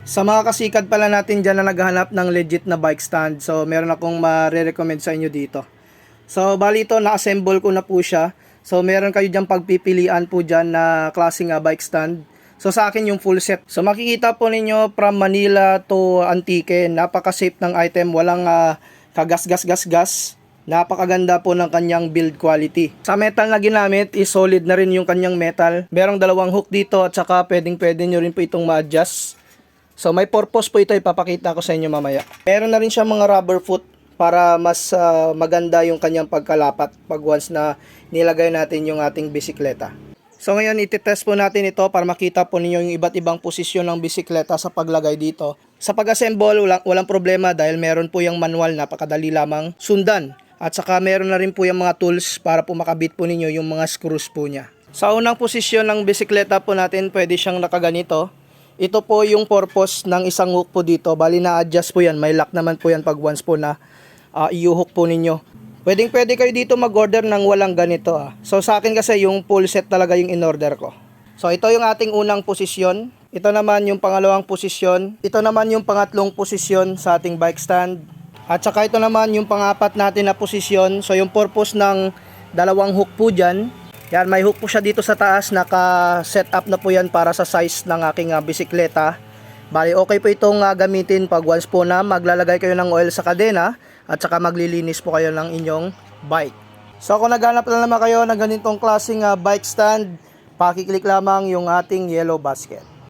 Sa mga kasikad pala natin dyan na naghahanap ng legit na bike stand, so meron akong ma-recommend sa inyo dito. So bali ito, na-assemble ko na po siya. So meron kayo dyan pagpipilian po dyan na klaseng bike stand. So sa akin yung full set. So makikita po ninyo from Manila to Antique, napaka-safe ng item, walang kagas-gas-gas-gas. Napakaganda po ng kanyang build quality. Sa metal na ginamit is solid na rin yung kanyang metal. Merong dalawang hook dito at saka pwedeng-pwede nyo rin po itong ma-adjust. So may purpose po ito, ipapakita ko sa inyo mamaya. Meron na rin siya mga rubber foot para mas maganda yung kanyang pagkalapat pag once na nilagay natin yung ating bisikleta. So ngayon ititest po natin ito para makita po ninyo yung iba't ibang posisyon ng bisikleta sa paglagay dito. Sa pag-assemble walang problema dahil meron po yung manual, napakadali lamang sundan. At saka meron na rin po yung mga tools para po makabit po ninyo yung mga screws po niya. Sa unang posisyon ng bisikleta po natin, pwede siyang nakaganito. Ito po yung purpose ng isang hook po dito. Bali na-adjust po yan. May lock naman po yan pag once po na i-hook po ninyo. Pwede kayo dito mag-order ng walang ganito. So sa akin kasi yung full set talaga yung in-order ko. So ito yung ating unang posisyon. Ito naman yung pangalawang posisyon. Ito naman yung pangatlong posisyon sa ating bike stand. At saka ito naman yung pangapat natin na posisyon. So yung purpose ng dalawang hook po dyan. Yan, may hook po siya dito sa taas, naka-set up na po yan para sa size ng aking bisikleta. Bali, okay po itong gamitin pag once po na maglalagay kayo ng oil sa kadena at saka maglilinis po kayo ng inyong bike. So kung naghanap na naman kayo ng ganitong klaseng bike stand, pakiclick lamang yung ating yellow basket.